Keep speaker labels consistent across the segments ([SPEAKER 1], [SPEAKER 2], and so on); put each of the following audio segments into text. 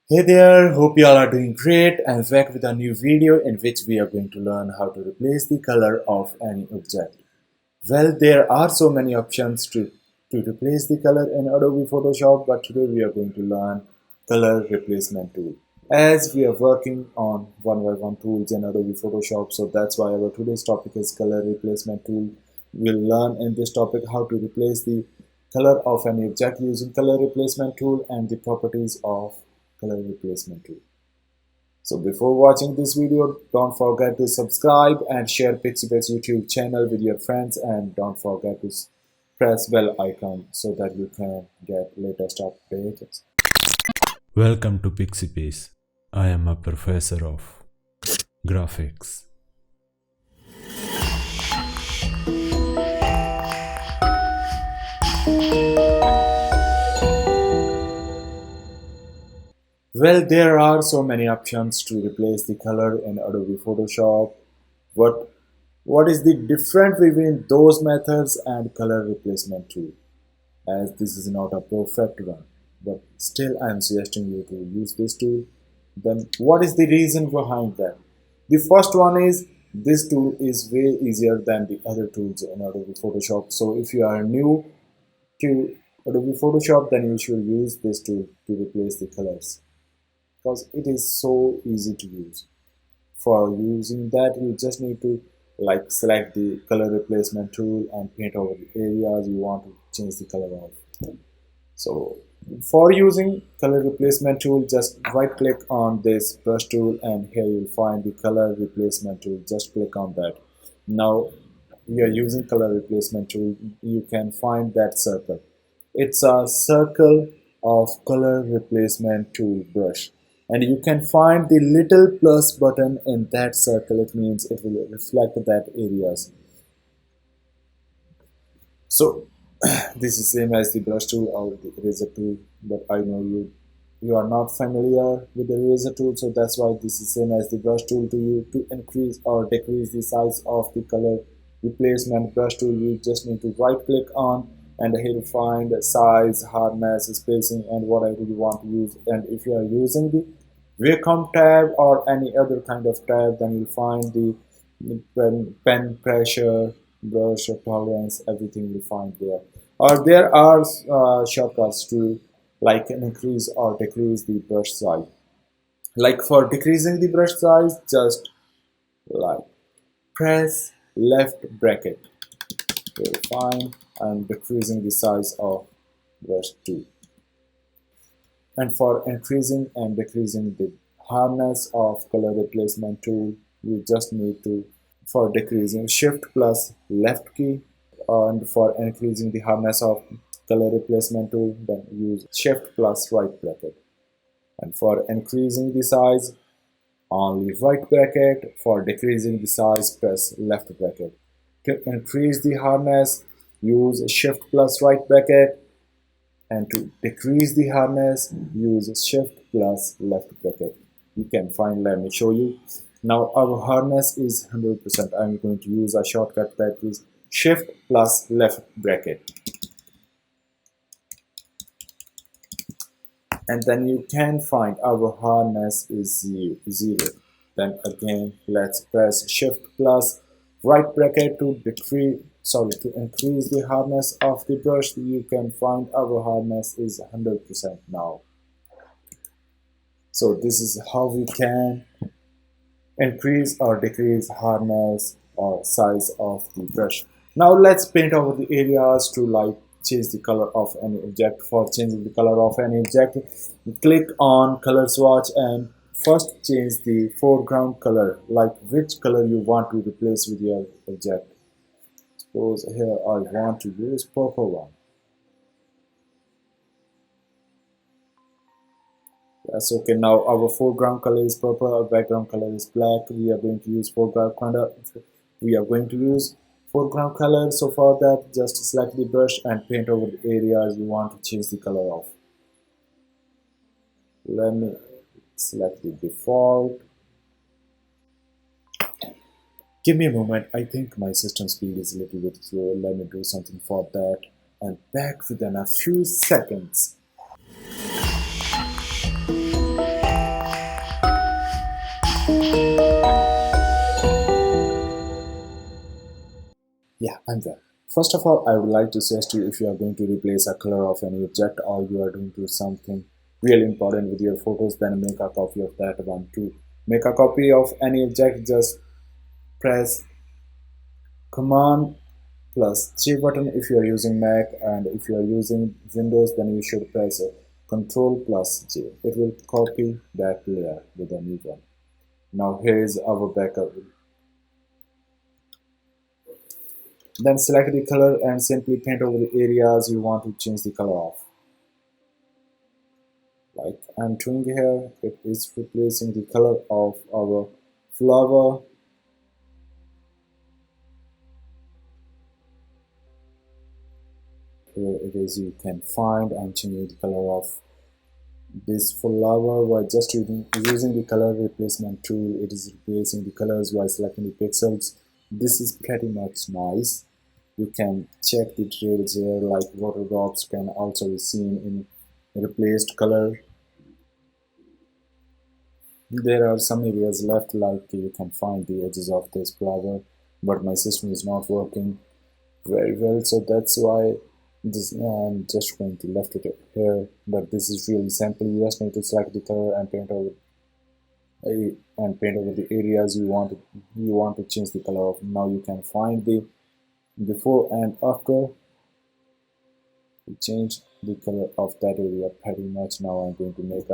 [SPEAKER 1] Hey there, hope you all are doing great and back with a new video in which we are going to learn how to replace the color of any object. Well, there are so many options to replace the color in Adobe Photoshop, but today we are going to learn color replacement tool. As we are working on one by one tools in Adobe Photoshop, so that's why our today's topic is color replacement tool. We'll learn in this topic how to replace the color of any object using color replacement tool and the properties of color replacement tool. So before watching this video, don't forget to subscribe and share PIXIPACE YouTube channel with your friends, and don't forget to press bell icon so that you can get latest updates.
[SPEAKER 2] Welcome to PIXIPACE. I am a professor of graphics.
[SPEAKER 1] Well, there are so many options to replace the color in Adobe Photoshop. What what is the difference between those methods and color replacement tool? As this is not a perfect one, but still I am suggesting you to use this tool. Then what is the reason behind that? The first one is this tool is way easier than the other tools in Adobe Photoshop. So if you are new to Adobe Photoshop, then you should use this tool to replace the colors because it is so easy to use. For using that, you just need to select the color replacement tool and paint over the areas you want to change the color of. So for using color replacement tool, just right click on this brush tool and here you'll find the color replacement tool. Just click on that. Now we are using color replacement tool. You can find that circle. It's a circle of color replacement tool brush, and you can find the little plus button in that circle. It means it will reflect that areas. So this is same as the brush tool or the eraser tool, but I know you are not familiar with the eraser tool, so that's why this is same as the brush tool. To you to increase or decrease the size of the color replacement brush tool, you just need to right click on and here to find size, hardness, spacing, and whatever you want to use. And if you are using the Wacom tab or any other kind of tab, then you'll find the pen pressure, brush tolerance, everything you'll find there. Or there are shortcuts to increase or decrease the brush size. Like for decreasing the brush size, just like press left bracket. You'll find I'm decreasing the size of brush 2. And for increasing and decreasing the hardness of color replacement tool, you just need to, for decreasing, shift plus left key, and for increasing the hardness of color replacement tool, then use shift plus right bracket. And for increasing the size, only right bracket. For decreasing the size, press left bracket. To increase the hardness, use shift plus right bracket, and to decrease the hardness, use shift plus left bracket. You can find, let me show you. Now our hardness is 100%. I'm going to use a shortcut that is shift plus left bracket, and then you can find our hardness is 0. Then again, let's press shift plus right bracket to to increase the hardness of the brush. You can find our hardness is 100% now. So this is how we can increase or decrease hardness or size of the brush. Now let's paint over the areas to change the color of any object. For changing the color of any object, click on color swatch and first change the foreground color, like which color you want to replace with your object. Suppose here I want to use purple one. That's okay. Now our foreground color is purple, our background color is black. We are going to use foreground color. So for that, just select the brush and paint over the areas you want to change the color of. Let me select the default. Give me a moment. I think my system speed is a little bit slow. Let me do something for that. And back within a few seconds. First of all, I would like to suggest you, if you are going to replace a color of any object or you are doing to something really important with your photos, then make a copy of that one too. Make a copy of any object, just press Command plus G button if you are using Mac, and if you are using Windows then you should press Control plus J. It will copy that layer with a new one. Now here is our backup. Then select the color and simply paint over the areas you want to change the color of. Like I'm doing here, it is replacing the color of our flower. Here it is, you can find and change the color of this flower by just using the color replacement tool. It is replacing the colors by selecting the pixels. This is pretty much nice. You can check the details here, like water drops can also be seen in replaced color. There are some areas left, like you can find the edges of this flower, but my system is not working very well, so that's why this I'm just going to left it here. But this is really simple. You just need to select the color and paint over the areas you want to change the color of. Now you can find the before and after to change the color of that area pretty much. Now I'm going to make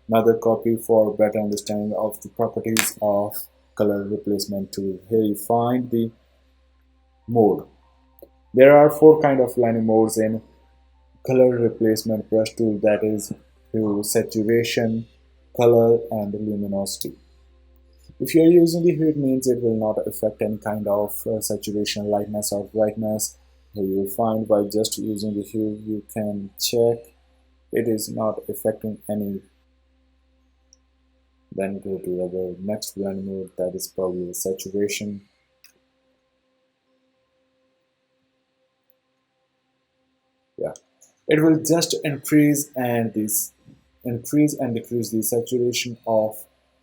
[SPEAKER 1] another copy for better understanding of the properties of color replacement tool. Here you find the mode. There are four kind of lining modes in color replacement brush tool, that is hue, saturation, color, and luminosity. If you are using the hue, it means it will not affect any kind of saturation, lightness, or brightness. Here you will find by just using the hue, you can check it is not affecting any. Then go to our next blend mode, that is probably the saturation. Yeah, it will just increase and decrease the saturation of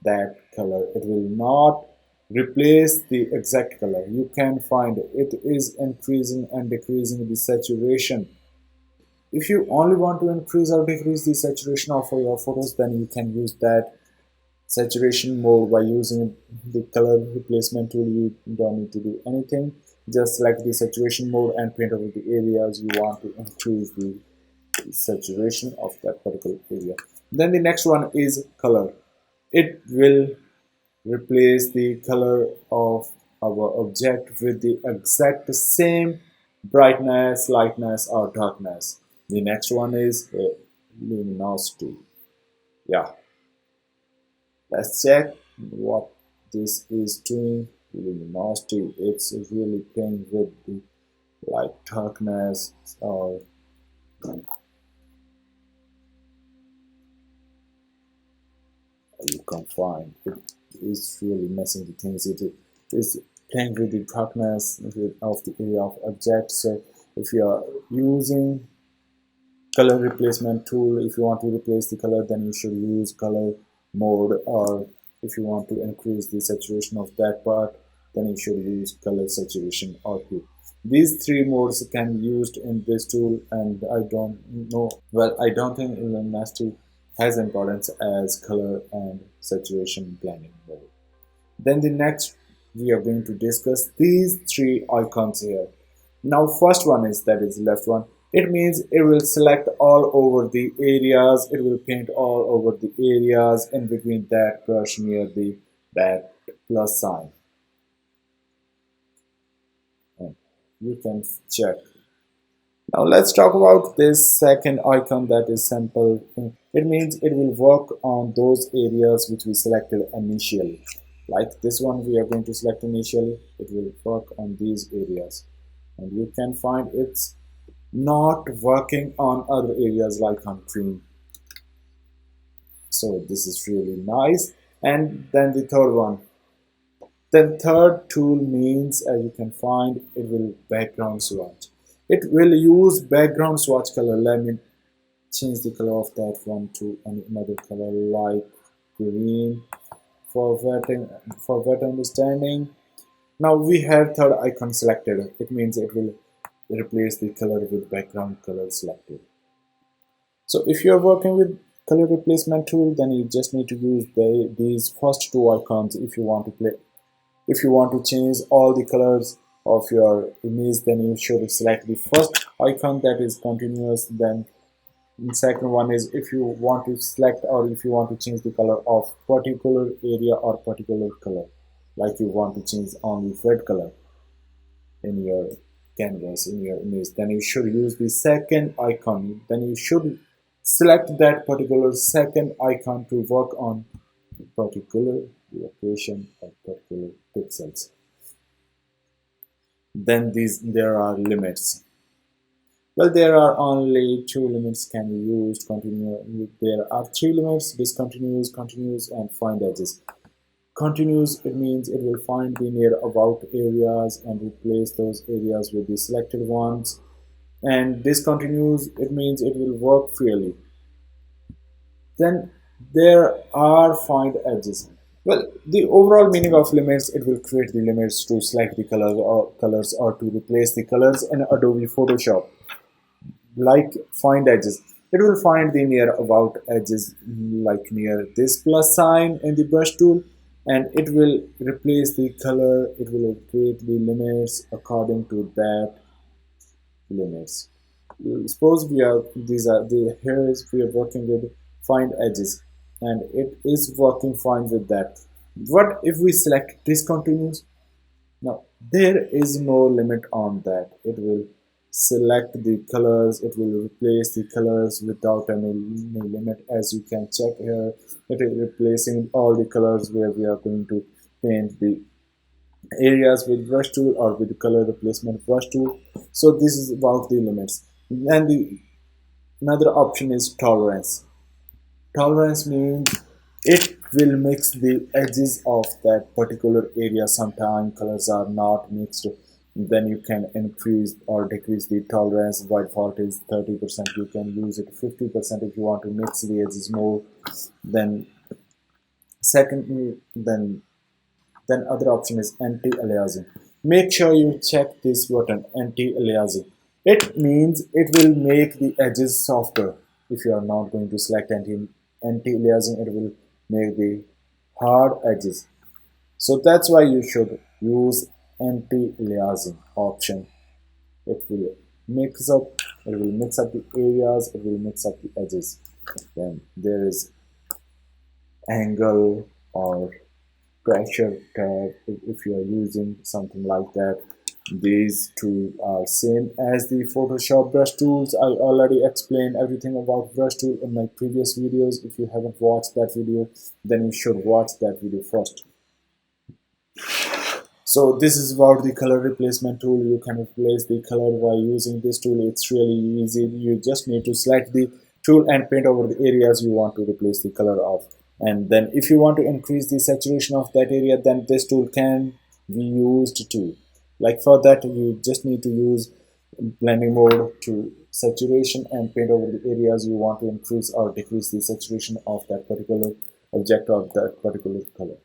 [SPEAKER 1] that color. It will not replace the exact color. You can find it is increasing and decreasing the saturation. If you only want to increase or decrease the saturation of your photos, then you can use that saturation mode by using the color replacement tool. You don't need to do anything, just select the saturation mode and paint over the areas you want to increase the saturation of that particular area. Then the next one is color. It will replace the color of our object with the exact same brightness, lightness, or darkness. The next one is luminosity. Yeah, let's check what this is doing. Luminosity, it's really playing with the like darkness, or you can find it is really messing the things. It is playing with the darkness of the area of object. So if you are using color replacement tool, if you want to replace the color, then you should use color mode, or if you want to increase the saturation of that part, then you should use color saturation or hue. These three modes can be used in this tool, and I don't know, well, I don't think luminosity has importance as color and saturation blending mode. Then the next we are going to discuss these three icons here. Now first one is, that is left one. It means it will select all over the areas. It will paint all over the areas in between that brush near the that plus sign. And you can check. Now let's talk about this second icon, that is sample. It means it will work on those areas which we selected initially. Like this one we are going to select initially, it will work on these areas. And you can find it's not working on other areas like on green. So this is really nice. And then the third one. The third tool means, as you can find, it will background swatch. It will use background swatch color. Let me change the color of that one to another color like green for better understanding. Now we have third icon selected. It means it will replace the color with background color selected. So if you're working with color replacement tool, then you just need to use these first two icons. If you want to change all the colors of your image, then you should select the first icon, that is continuous. Then the second one is if you want to select or if you want to change the color of particular area or particular color, like you want to change only red color in your canvas, in your image, then you should use the second icon. Then you should select that particular second icon to work on particular location or particular pixels. Then there are limits. Well, there are only two limits can be used. There are three limits: discontinuous, continuous, and find edges. Continuous, it means it will find the near about areas and replace those areas with the selected ones. And discontinuous, it means it will work freely. Then there are find edges. Well, the overall meaning of limits, it will create the limits to select the colors or to replace the colors in Adobe Photoshop. Like find edges, it will find the near about edges, like near this plus sign in the brush tool, and it will replace the color. It will create the limits according to that limits. Suppose we are these are the here is we are working with find edges, and it is working fine with that. What if we select discontinuous? Now, there is no limit on that. It will select the colors, it will replace the colors without any limit. As you can check here, it is replacing all the colors where we are going to paint the areas with brush tool or with the color replacement brush tool. So this is about the limits. And another option is tolerance. Tolerance means it will mix the edges of that particular area. Sometimes colors are not mixed. Then you can increase or decrease the tolerance. By default is 30%. You can use it 50% if you want to mix the edges more. Then secondly, then other option is anti-aliasing. Make sure you check this button, anti-aliasing. It means it will make the edges softer. If you are not going to select anti-aliasing, it will make the hard edges. So that's why you should use anti-aliasing option. It will mix up the areas, it will mix up the edges. Then there is angle or pressure tab. If you are using something like that, these two are same as the Photoshop brush tools. I already explained everything about brush tool in my previous videos. If you haven't watched that video, then you should watch that video first. So this is about the color replacement tool. You can replace the color by using this tool. It's really easy. You just need to select the tool and paint over the areas you want to replace the color of. And then if you want to increase the saturation of that area, then this tool can be used too. Like for that, you just need to use blending mode to saturation and paint over the areas you want to increase or decrease the saturation of that particular object or that particular color.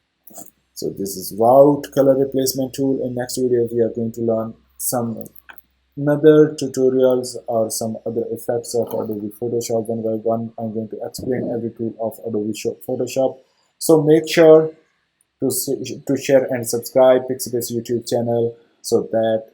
[SPEAKER 1] So this is about color replacement tool. In next video, we are going to learn some another tutorials or some other effects of Adobe Photoshop. One by one, I'm going to explain every tool of Adobe Photoshop. So make sure to share and subscribe PIXIPACE YouTube channel so that